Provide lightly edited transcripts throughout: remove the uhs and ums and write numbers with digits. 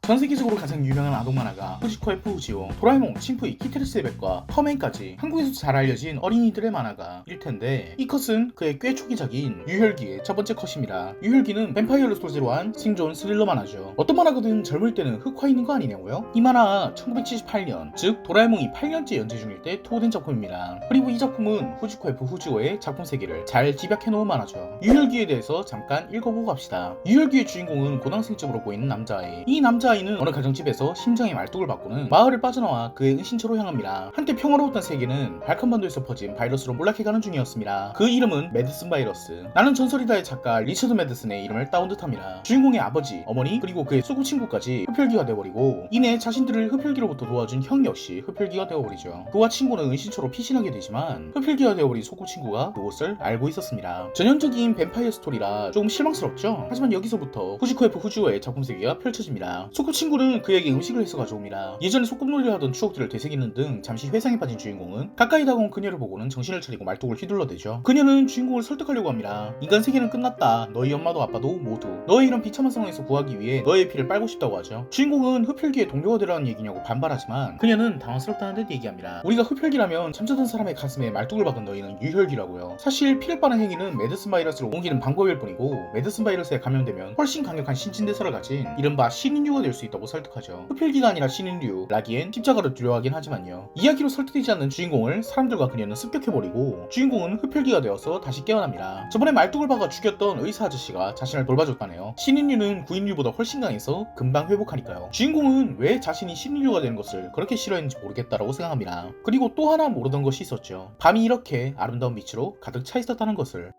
전 세계적으로 가장 유명한 아동 만화가 후지코 F 후지오, 도라에몽, 침프이, 키테르스의 백과 터맨까지 한국에서 잘 알려진 어린이들의 만화가 일 텐데, 이 컷은 그의 꽤 초기작인 유혈기의 첫 번째 컷입니다. 유혈기는 뱀파이어를 소재로 한 생존 스릴러 만화죠. 어떤 만화거든 젊을 때는 흑화 있는 거 아니냐고요? 이 만화 1978년, 즉 도라에몽이 8년째 연재 중일 때 투어된 작품입니다. 그리고 이 작품은 후지코 F 후지오의 작품 세계를 잘 집약해놓은 만화죠. 유혈기에 대해서 잠깐 읽어보고 갑시다. 유혈기의 주인공은 고등학생쯤으로 보이는 남자아이. 이 남자아이는 어느 가정집에서 심장의 말뚝을 바꾸는 마을을 빠져나와 그의 은신처로 향합니다. 한때 평화로웠던 세계는 발칸반도에서 퍼진 바이러스로 몰락해가는 중이었습니다. 그 이름은 메드슨 바이러스. 나는 전설이다의 작가 리처드 메드슨의 이름을 따온 듯합니다. 주인공의 아버지, 어머니, 그리고 그의 소꿉친구까지 흡혈귀가 되어버리고, 이내 자신들을 흡혈귀로부터 도와준 형 역시 흡혈귀가 되어버리죠. 그와 친구는 은신처로 피신하게 되지만 흡혈귀가 되어버린 소꿉친구가 그것을 알고 있었습니다. 전형적인 뱀파이어 스토리라 조금 실망스럽죠? 하지만 여기서부터 후지코 F 후지오의 작품 세계가 펼쳐집니다. 소꿉친구는 그에게 음식을 해서 가져옵니다. 예전에 소꿉놀이를 하던 추억들을 되새기는 등 잠시 회상에 빠진 주인공은 가까이 다가온 그녀를 보고는 정신을 차리고 말뚝을 휘둘러대죠. 그녀는 주인공을 설득하려고 합니다. 인간 세계는 끝났다. 너희 엄마도 아빠도 모두 너의 이런 비참한 상황에서 구하기 위해 너의 피를 빨고 싶다고 하죠. 주인공은 흡혈귀의 동료가 되라는 얘기냐고 반발하지만 그녀는 당황스럽다는 듯 얘기합니다. 우리가 흡혈귀라면 잠자던 사람의 가슴에 말뚝을 박은 너희는 유혈귀라고요. 사실 피를 빠는 행위는 메드슨 바이러스로 옮기는 방법일 뿐이고, 메드슨 바이러스에 감염되면 훨씬 강력한 신진대사를 가진 이른바 신인류가 될 수 있다고 설득하죠. 흡혈귀가 아니라 신인류, 라기엔 십자가를 두려워하긴 하지만요. 이야기로 설득되지 않는 주인공을 사람들과 그녀는 습격해버리고 주인공은 흡혈귀가 되어서 다시 깨어납니다. 저번에 말뚝을 박아 죽였던 의사 아저씨가 자신을 돌봐줬다네요. 신인류는 구인류보다 훨씬 강해서 금방 회복하니까요. 주인공은 왜 자신이 신인류가 되는 것을 그렇게 싫어했는지 모르겠다라고 생각합니다. 그리고 또 하나 모르던 것이 있었죠. 밤이 이렇게 아름다운 빛으로 가득 차 있었다는 것을.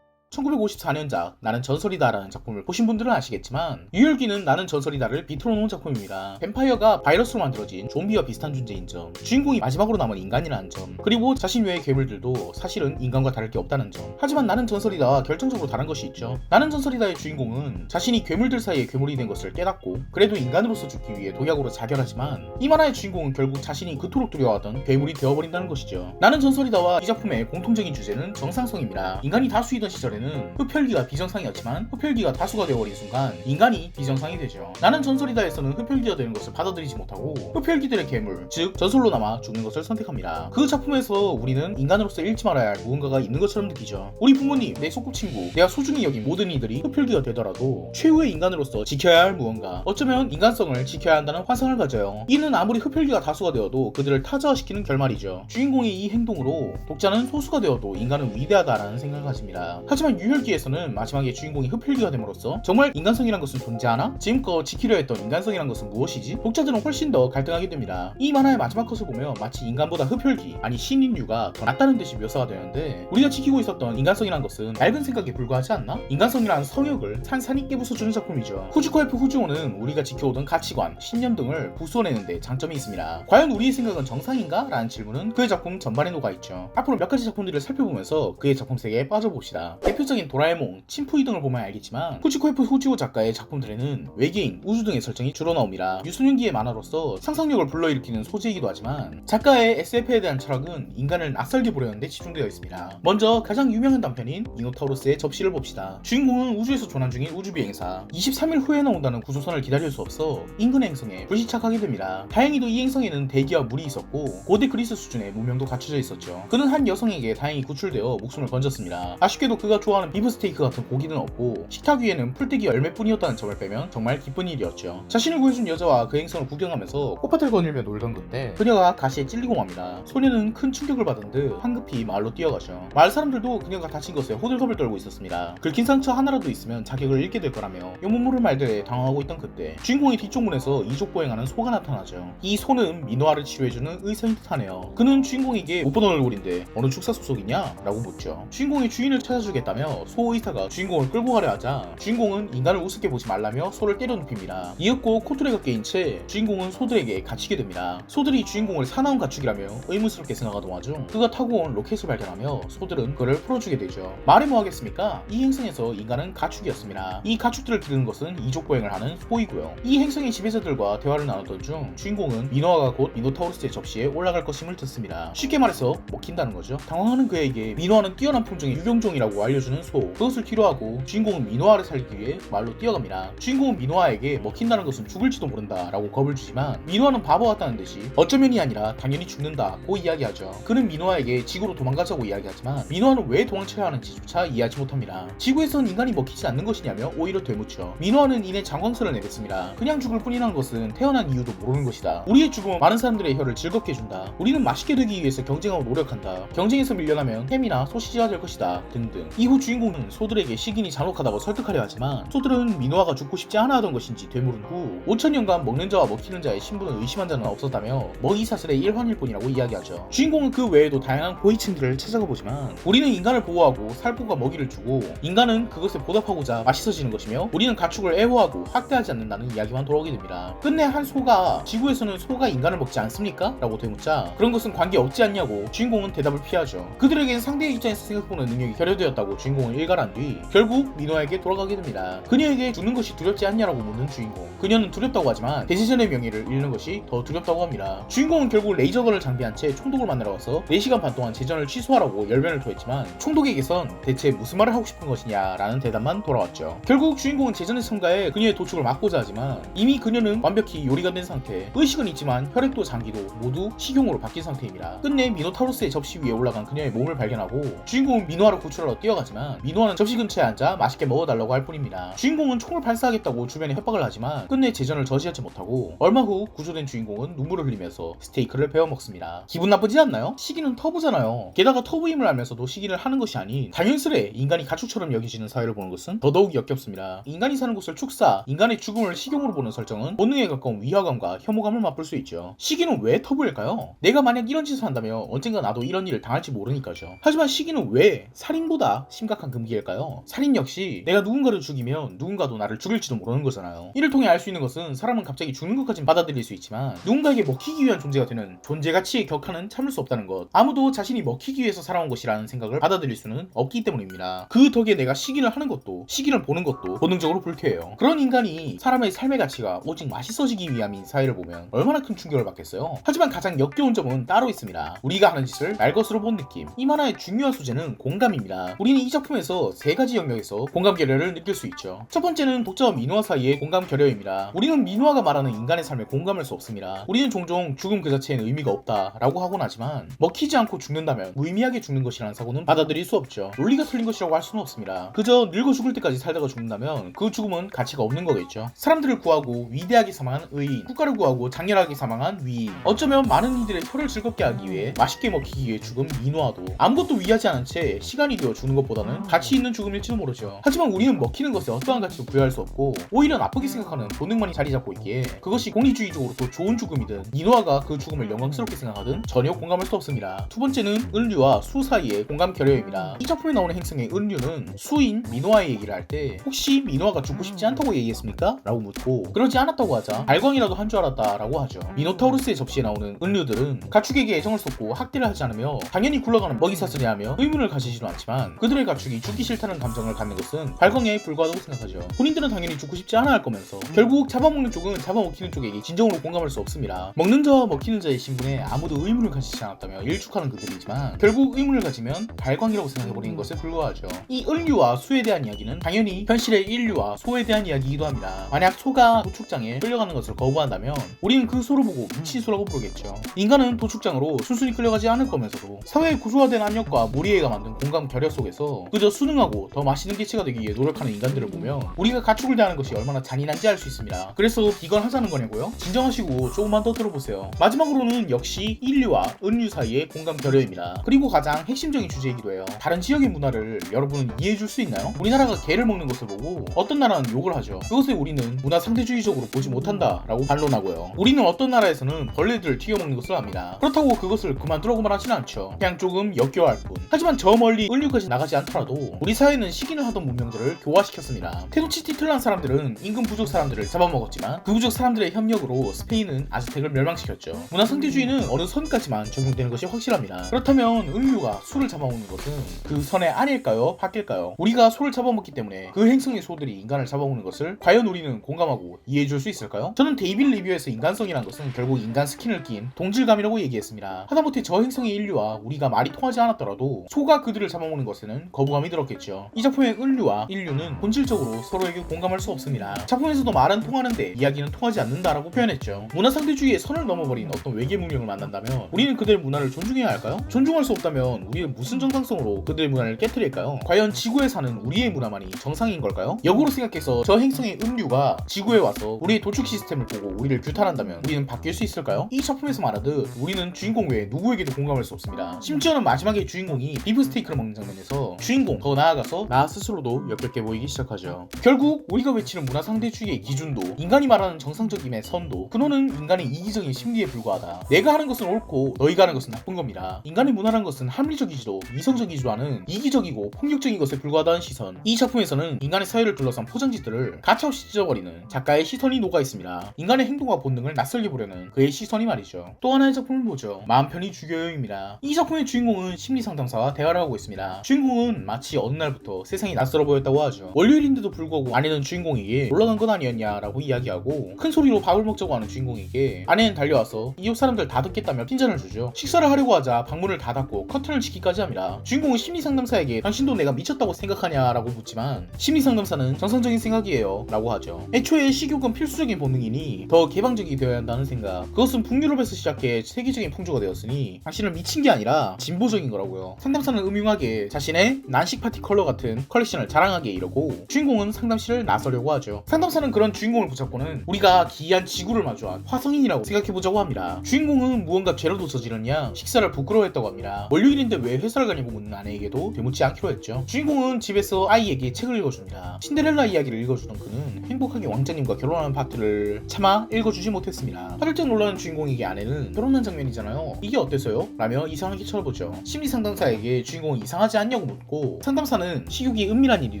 1954년작 나는 전설이다라는 작품을 보신 분들은 아시겠지만, 유혈귀는 나는 전설이다를 비틀어 놓은 작품입니다. 뱀파이어가 바이러스로 만들어진 좀비와 비슷한 존재인 점, 주인공이 마지막으로 남은 인간이라는 점, 그리고 자신 외의 괴물들도 사실은 인간과 다를 게 없다는 점. 하지만 나는 전설이다와 결정적으로 다른 것이 있죠. 나는 전설이다의 주인공은 자신이 괴물들 사이에 괴물이 된 것을 깨닫고 그래도 인간으로서 죽기 위해 독약으로 자결하지만, 이 만화의 주인공은 결국 자신이 그토록 두려워하던 괴물이 되어버린다는 것이죠. 나는 전설이다와 이 작품의 공통적인 주제는 정상성입니다. 인간이 다수이던 시절에 흡혈귀가 비정상이었지만 흡혈귀가 다수가 되어버린 순간 인간이 비정상이 되죠. 나는 전설이다에서는 흡혈귀가 되는 것을 받아들이지 못하고 흡혈귀들의 괴물, 즉 전설로 남아 죽는 것을 선택합니다. 그 작품에서 우리는 인간으로서 잃지 말아야 할 무언가가 있는 것처럼 느끼죠. 우리 부모님, 내 소꿉친구, 내가 소중히 여긴 모든 이들이 흡혈귀가 되더라도 최후의 인간으로서 지켜야 할 무언가, 어쩌면 인간성을 지켜야 한다는 환상을 가져요. 이는 아무리 흡혈귀가 다수가 되어도 그들을 타자화시키는 결말이죠. 주인공의 이 행동으로 독자는 소수가 되어도 인간은 위대하다라는 생각을 가집니다. 하지만 유혈기에서는 마지막에 주인공이 흡혈귀가 됨으로써 정말 인간성이란 것은 존재하나? 지금껏 지키려 했던 인간성이란 것은 무엇이지? 독자들은 훨씬 더 갈등하게 됩니다. 이 만화의 마지막 컷을 보면 마치 인간보다 흡혈귀, 아니 신인류가 더 낫다는 듯이 묘사가 되는데, 우리가 지키고 있었던 인간성이란 것은 낡은 생각에 불과하지 않나? 인간성이란 성역을 산산히 깨부숴주는 작품이죠. 후지코 F 후지오는 우리가 지켜오던 가치관, 신념 등을 부수어내는데 장점이 있습니다. 과연 우리의 생각은 정상인가? 라는 질문은 그의 작품 전반에 녹아있죠. 앞으로 몇 가지 작품들을 살펴보면서 그의 작품 세계에 빠져봅시다. 대표적인 도라에몽, 침프이 등을 보면 알겠지만 후지코 F 후지오 작가의 작품들에는 외계인, 우주 등의 설정이 주로 나옵니다. 유소년기의 만화로서 상상력을 불러일으키는 소재이기도 하지만 작가의 SF에 대한 철학은 인간을 낯설게 보려는 데 집중되어 있습니다. 먼저 가장 유명한 단편인 미노타우로스의 접시를 봅시다. 주인공은 우주에서 조난 중인 우주비행사, 23일 후에 나온다는 구조선을 기다릴 수 없어 인근의 행성에 불시착하게 됩니다. 다행히도 이 행성에는 대기와 물이 있었고 고대 그리스 수준의 문명도 갖춰져 있었죠. 그는 한 여성에게 다행히 구출되어 목숨을 건졌습니다. 아쉽게도 그가 좋아하는 비프스테이크 같은 고기는 없고 식탁 위에는 풀떼기 열매뿐이었다는 점을 빼면 정말 기쁜 일이었죠. 자신을 구해준 여자와 그 행성을 구경하면서 꽃밭을 거닐며 놀던 그때 그녀가 가시에 찔리고 맙니다. 소녀는 큰 충격을 받은 듯 황급히 마을로 뛰어가죠. 마을 사람들도 그녀가 다친 것에 호들갑을 떨고 있었습니다. 긁힌 상처 하나라도 있으면 자격을 잃게 될 거라며 영문모를 말들에 당황하고 있던 그때 주인공의 뒤쪽 문에서 이족 보행하는 소가 나타나죠. 이 소는 민호아를 치료해주는 의사인 듯하네요. 그는 주인공에게 못 보던 얼굴인데 어느 축사 소속이냐? 라고 묻죠. 주인공이 주인을 찾아주겠다며 소 의사가 주인공을 끌고 가려 하자 주인공은 인간을 우습게 보지 말라며 소를 때려 눕힙니다. 이윽고 코투레가 깨인 채 주인공은 소들에게 갇히게 됩니다. 소들이 주인공을 사나운 가축이라며 의문스럽게 생각하던 와중 그가 타고 온 로켓을 발견하며 소들은 그를 풀어주게 되죠. 말해 뭐하겠습니까? 이 행성에서 인간은 가축이었습니다. 이 가축들을 기르는 것은 이족보행을 하는 소이고요. 이 행성의 지배자들과 대화를 나눴던 중 주인공은 민호아가 곧 미노타우로스의 접시에 올라갈 것임을 듣습니다. 쉽게 말해서 먹힌다는 거죠. 당황하는 그에게 민호아는 뛰어난 품종의 유경종이라고 알려주고 살려주는 소, 그것을 필요하고 주인공은 미노아를 살리기 위해 말로 뛰어갑니다. 주인공은 미노아에게 먹힌다는 것은 죽을지도 모른다 라고 겁을 주지만 미노아는 바보 같다는 듯이 어쩌면이 아니라 당연히 죽는다고 이야기하죠. 그는 미노아에게 지구로 도망가자고 이야기하지만 미노아는 왜 도망쳐야 하는지조차 이해하지 못합니다. 지구에선 인간이 먹히지 않는 것이냐며 오히려 되묻죠. 미노아는 이내 장광설을 내뱉습니다. 그냥 죽을 뿐이라는 것은 태어난 이유도 모르는 것이다. 우리의 죽음은 많은 사람들의 혀를 즐겁게 해준다. 우리는 맛있게 되기 위해서 경쟁하고 노력한다. 경쟁에서 밀려나면 햄이나 소시지가 될 것이다. 등등. 이후 주인공은 소들에게 시긴이 잔혹하다고 설득하려 하지만 소들은 미노아가 죽고 싶지 않아 하던 것인지 되물은 후 5000년간 먹는 자와 먹히는 자의 신분을 의심한 자는 없었다며 먹이사슬의 일환일 뿐이라고 이야기하죠. 주인공은 그 외에도 다양한 고위층들을 찾아가 보지만 우리는 인간을 보호하고 살포가 먹이를 주고 인간은 그것에 보답하고자 맛있어지는 것이며 우리는 가축을 애호하고 학대하지 않는다는 이야기만 돌아오게 됩니다. 끝내 한 소가 지구에서는 소가 인간을 먹지 않습니까? 라고 되묻자 그런 것은 관계없지 않냐고 주인공은 대답을 피하죠. 그들에겐 상대의 입장에서 생각보는 능력이 결여되었다고 주인공을 일갈한 뒤 결국 미노아에게 돌아가게 됩니다. 그녀에게 죽는 것이 두렵지 않냐라고 묻는 주인공. 그녀는 두렵다고 하지만 대제전의 명예를 잃는 것이 더 두렵다고 합니다. 주인공은 결국 레이저건을 장비한 채 총독을 만나러 가서 4시간 반 동안 제전을 취소하라고 열변을 토했지만 총독에게선 대체 무슨 말을 하고 싶은 것이냐라는 대답만 돌아왔죠. 결국 주인공은 제전에 참가해 그녀의 도축을 막고자 하지만 이미 그녀는 완벽히 요리가 된 상태, 의식은 있지만 혈액도 장기도 모두 식용으로 바뀐 상태입니다. 끝내 미노타우로스의 접시 위에 올라간 그녀의 몸을 발견하고 주인공은 미노아를 구출하러 뛰어가지만 미노아는 접시 근처에 앉아 맛있게 먹어달라고 할 뿐입니다. 주인공은 총을 발사하겠다고 주변에 협박을 하지만 끝내 제전을 저지하지 못하고 얼마 후 구조된 주인공은 눈물을 흘리면서 스테이크를 베어 먹습니다. 기분 나쁘지 않나요? 시기는 터부잖아요. 게다가 터부임을 알면서도 시기를 하는 것이 아닌 당연스레 인간이 가축처럼 여겨지는 사회를 보는 것은 더더욱 역겹습니다. 인간이 사는 곳을 축사, 인간의 죽음을 식용으로 보는 설정은 본능에 가까운 위화감과 혐오감을 맛볼 수 있죠. 시기는 왜 터부일까요? 내가 만약 이런 짓을 한다면 언젠가 나도 이런 일을 당할지 모르니까죠. 하지만 시기는 왜 살인보다 심각한 금기일까요? 살인 역시 내가 누군가를 죽이면 누군가도 나를 죽일지도 모르는 거잖아요. 이를 통해 알 수 있는 것은 사람은 갑자기 죽는 것까진 받아들일 수 있지만 누군가에게 먹히기 위한 존재가 되는 존재 가치의 격하는 참을 수 없다는 것. 아무도 자신이 먹히기 위해서 살아온 것이라는 생각을 받아들일 수는 없기 때문입니다. 그 덕에 내가 시기를 하는 것도 시기를 보는 것도 본능적으로 불쾌해요. 그런 인간이 사람의 삶의 가치가 오직 맛있어지기 위함인 사회를 보면 얼마나 큰 충격을 받겠어요. 하지만 가장 역겨운 점은 따로 있습니다. 우리가 하는 짓을 날 것으로 본 느낌. 이 만화의 중요한 소재는 공감입니다. 우리는 이 작품에서 3가지 영역에서 공감 결여를 느낄 수 있죠. 첫 번째는 독자와 미노아 사이의 공감 결여입니다. 우리는 미노아가 말하는 인간의 삶에 공감할 수 없습니다. 우리는 종종 죽음 그 자체에는 의미가 없다라고 하곤 하지만 먹히지 않고 죽는다면 무의미하게 죽는 것이라는 사고는 받아들일 수 없죠. 논리가 틀린 것이라고 할 수는 없습니다. 그저 늙어 죽을 때까지 살다가 죽는다면 그 죽음은 가치가 없는 거겠죠. 사람들을 구하고 위대하게 사망한 의인, 국가를 구하고 장렬하게 사망한 위인, 어쩌면 많은 이들의 혀를 즐겁게 하기 위해 맛있게 먹히기 위해 죽은 미노아도 아무것도 위하지 않은 채 시간이 되어 죽는 것보다는 가치 있는 죽음일지도 모르죠. 하지만 우리는 먹히는 것에 어떠한 가치도 부여할 수 없고 오히려 나쁘게 생각하는 본능만이 자리 잡고 있기에 그것이 공리주의적으로 더 좋은 죽음이든 미노아가 그 죽음을 영광스럽게 생각하든 전혀 공감할 수 없습니다. 두 번째는 은류와 수 사이의 공감 결여입니다. 이 작품에 나오는 행성의 은류는 수인 미노아의 얘기를 할 때 혹시 미노아가 죽고 싶지 않다고 얘기했습니까? 라고 묻고 그러지 않았다고 하자 발광이라도 한 줄 알았다 라고 하죠. 미노타우루스의 접시에 나오는 은류들은 가축에게 애정을 쏟고 학대를 하지 않으며 당연히 굴러가는 먹이사슬이라며 의문을 가지지도 않지만 그들의 가축이 죽기 싫다는 감정을 갖는 것은 발광에 불과하다고 생각하죠. 본인들은 당연히 죽고 싶지 않아 할 거면서 결국 잡아먹는 쪽은 잡아먹히는 쪽에게 진정으로 공감할 수 없습니다. 먹는 자와 먹히는 자의 신분에 아무도 의문을 가지지 않았다며 일축하는 그들이지만 결국 의문을 가지면 발광이라고 생각해버리는 것에 불과하죠. 이 은류와 수에 대한 이야기는 당연히 현실의 인류와 소에 대한 이야기이기도 합니다. 만약 소가 도축장에 끌려가는 것을 거부한다면 우리는 그 소를 보고 미친 소라고 부르겠죠. 인간은 도축장으로 순순히 끌려가지 않을 거면서도 사회의 구조화된 압력과 무리애가 만든 공감 결여 속에서 그저 순응하고 더 맛있는 개체가 되기 위해 노력하는 인간들을 보면 우리가 가축을 대하는 것이 얼마나 잔인한지 알 수 있습니다. 그래서 비건 하자는 거냐고요? 진정하시고 조금만 더 들어보세요. 마지막으로는 역시 인류와 은류 사이의 공감 결여입니다. 그리고 가장 핵심적인 주제이기도 해요. 다른 지역의 문화를 여러분은 이해해줄 수 있나요? 우리나라가 개를 먹는 것을 보고 어떤 나라는 욕을 하죠. 그것을 우리는 문화 상대주의적으로 보지 못한다 라고 반론하고요. 우리는 어떤 나라에서는 벌레들을 튀겨 먹는 것을 합니다. 그렇다고 그것을 그만두라고 말하지는 않죠. 그냥 조금 역겨워할 뿐. 하지만 저 멀리 은류까지 나가지 않더라도 우리 사회는 시기를 하던 문명들을 교화시켰습니다. 테노치티틀란 사람들은 임금 부족 사람들을 잡아먹었지만 그 부족 사람들의 협력으로 스페인은 아즈텍을 멸망시켰죠. 문화 상대주의는 어느 선까지만 적용되는 것이 확실합니다. 그렇다면 은류가 소를 잡아먹는 것은 그 선의 아닐까요? 밖일까요? 우리가 소를 잡아먹기 때문에 그 행성의 소들이 인간을 잡아먹는 것을 과연 우리는 공감하고 이해해줄 수 있을까요? 저는 데이빌 리뷰에서 인간성이란 것은 결국 인간 스킨을 낀 동질감이라고 얘기했습니다. 하다못해 저 행성의 인류와 우리가 말이 통하지 않았더라도 소가 그들을 잡아먹는 것에는 거부감이 들었겠죠. 이 작품의 은류와 인류는 본질적으로 서로에게 공감할 수 없습니다. 작품에서도 말은 통하는데 이야기는 통하지 않는다라고 표현했죠. 문화상대주의의 선을 넘어버린 어떤 외계 문명을 만난다면 우리는 그들의 문화를 존중해야 할까요? 존중할 수 없다면 우리는 무슨 정당성으로 그들의 문화를 깨뜨릴까요? 과연 지구에 사는 우리의 문화만이 정상인 걸까요? 역으로 생각해서 저 행성의 은류가 지구에 와서 우리의 도축 시스템을 보고 우리를 규탄한다면 우리는 바뀔 수 있을까요? 이 작품에서 말하듯 우리는 주인공 외에 누구에게도 공감할 수 없습니다. 심지어는 마지막에 주인공이 비프 스테이크를 먹는 장면에서 주인공 더 나아가서 나 스스로도 역겹게 보이기 시작하죠. 결국 우리가 외치는 문화상대주의의 기준도 인간이 말하는 정상적임의 선도 근원은 인간의 이기적인 심리에 불과하다. 내가 하는 것은 옳고 너희가 하는 것은 나쁜 겁니다. 인간의 문화라는 것은 합리적이지도 이성적이지도 않은 이기적이고 폭력적인 것에 불과하다는 시선. 이 작품에서는 인간의 사회를 둘러싼 포장지들을 가차없이 찢어버리는 작가의 시선이 녹아있습니다. 인간의 행동과 본능을 낯설게 보려는 그의 시선이 말이죠. 또 하나의 작품을 보죠. 마음 편히 죽여요입니다. 이 작품의 주인공은 심리상담사와 대화를 하고 있습니다. 주인공은 마치 어느 날부터 세상이 낯설어 보였다고 하죠. 월요일인데도 불구하고 아내는 주인공에게 놀러간 건 아니었냐라고 이야기하고 큰 소리로 밥을 먹자고 하는 주인공에게 아내는 달려와서 이웃 사람들 다 듣겠다며 핀잔을 주죠. 식사를 하려고 하자 방문을 닫았고 커튼을 치기까지 합니다. 주인공은 심리상담사에게 당신도 내가 미쳤다고 생각하냐라고 묻지만 심리상담사는 정상적인 생각이에요 라고 하죠. 애초에 식욕은 필수적인 본능이니 더 개방적이 되어야 한다는 생각. 그것은 북유럽에서 시작해 세계적인 풍조가 되었으니 당신은 미친 게 아니라 진보적인 거라고요. 상담사는 음흉하게 자신의 난식 파티 컬러 같은 컬렉션을 자랑하게 이러고 주인공은 상담실을 나서려고 하죠. 상담사는 그런 주인공을 붙잡고는 우리가 기이한 지구를 마주한 화성인이라고 생각해보자고 합니다. 주인공은 무언가 죄라도 저지르냐 식사를 부끄러워했다고 합니다. 월요일인데 왜 회사를 가냐고 묻는 아내에게도 되묻지 않기로 했죠. 주인공은 집에서 아이에게 책을 읽어줍니다. 신데렐라 이야기를 읽어주던 그는 행복하게 왕자님과 결혼하는 파트를 차마 읽어주지 못했습니다. 화들짝 놀라는 주인공에게 아내는 결혼한 장면이잖아요. 이게 어때서요? 라며 이상하게 쳐다보죠. 심리상담사에게 주인공은 이상하지 않냐고 묻고 상담사는 식욕이 은밀한 일이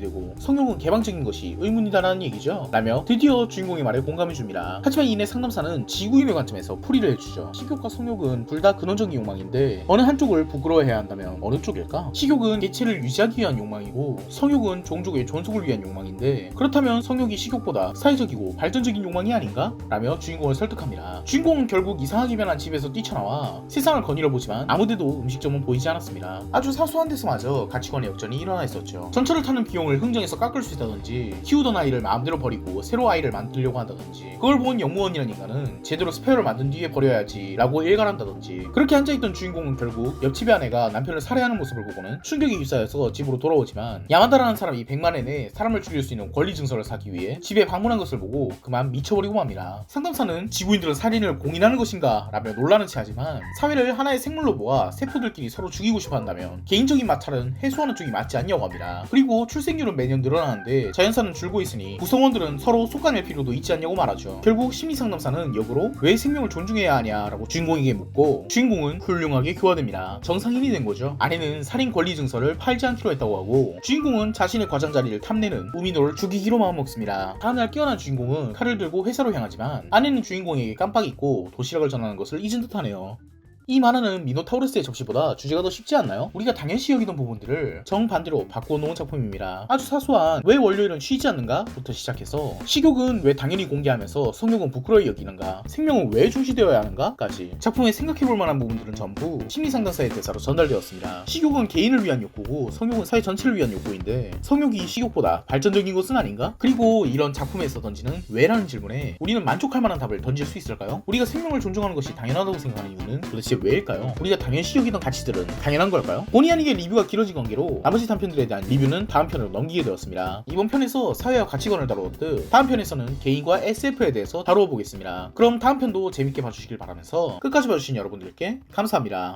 되고 성욕은 개방적인 것이 의문이다라는 얘기죠. 라며 드디어 주인공의 말에 공감해줍니다. 하지만 이내 상담사는 지구인의 관점에서 풀이를 해주죠. 식욕과 성욕은 둘 다 근원적인 욕망인데 어느 한쪽을 부끄러워해야 한다면 어느 쪽일까? 식욕은 개체를 유지하기 위한 욕망이고 성욕은 종족의 존속을 위한 욕망인데 그렇다면 성욕이 식욕보다 사회적이고 발전적인 욕망이 아닌가? 라며 주인공을 설득합니다. 주인공은 결국 이상하게 변한 집에서 뛰쳐나와 세상을 거닐어 보지만 아무데도 음식점은 보이지 않았습니다. 아주 사소한 데서마저 가치관의 역전이 일어나 있었죠. 전철을 타는 비용을 흥정해서 깎을 수 있다든지 키우던 아이를 마음대로 버리고 새로 아이를 만들려고 한다든지 그걸 본 영무원이라는 인간은 제대로 스페어를 만든 뒤에 버려야지 라고 일갈한다든지 그렇게 앉아있던 주인공은 결국 옆집의 아내가 남편을 살해하는 모습을 보고는 충격에 휩싸여서 집으로 돌아오지만 야만다라는 사람이 100만 엔에 사람을 죽일 수 있는 권리 증서를 사기 위해 집에 방문한 것을 보고 그만 미쳐버리고 맙니다. 상담사는 지구인들은 살인을 공인하는 것인가 라며 놀라는 체 하지만 사회를 하나의 생물로 보아 세포들끼리 서로 죽이고 싶어 한다면 개인적인 마찰은 해소하는 쪽이 맞지 않냐고 합니다. 그리고 출생률은 매년 늘어나는데 자연사는 줄고 있으니 구성원들은 서로 속간낼 필요도 있지 않냐고 말하죠. 결국 심리상담사는 역으로 왜 생명을 존중해야 하냐라고 주인공에게 묻고 주인공은 훌륭하게 교화됩니다. 정상인이 된 거죠. 아내는 살인 권리 증서를 팔지 않기로 했다고 하고 주인공은 자신의 과장 자리를 탐내는 우미노를 죽이기로 마음먹습니다. 다음날 깨어난 주인공은 칼을 들고 회사로 향하지만 아내는 주인공에게 깜빡 잊고 도시락을 전하는 것을 잊은 듯하네요. 이 만화는 미노타우루스의 접시보다 주제가 더 쉽지 않나요? 우리가 당연시 여기던 부분들을 정반대로 바꿔놓은 작품입니다. 아주 사소한 왜 월요일은 쉬지 않는가? 부터 시작해서 식욕은 왜 당연히 공개하면서 성욕은 부끄러이 여기는가? 생명은 왜 중시되어야 하는가? 까지 작품에 생각해볼 만한 부분들은 전부 심리상담사의 대사로 전달되었습니다. 식욕은 개인을 위한 욕구고 성욕은 사회 전체를 위한 욕구인데 성욕이 식욕보다 발전적인 것은 아닌가? 그리고 이런 작품에서 던지는 왜라는 질문에 우리는 만족할 만한 답을 던질 수 있을까요? 우리가 생명을 존중하는 것이 당연하다고 생각하는 이유는 도대체 왜일까요? 우리가 당연시 여기던 가치들은 당연한 걸까요? 본의 아니게 리뷰가 길어진 관계로 나머지 단편들에 대한 리뷰는 다음 편으로 넘기게 되었습니다. 이번 편에서 사회와 가치관을 다루었듯 다음 편에서는 개인과 SF에 대해서 다루어 보겠습니다. 그럼 다음 편도 재밌게 봐주시길 바라면서 끝까지 봐주신 여러분들께 감사합니다.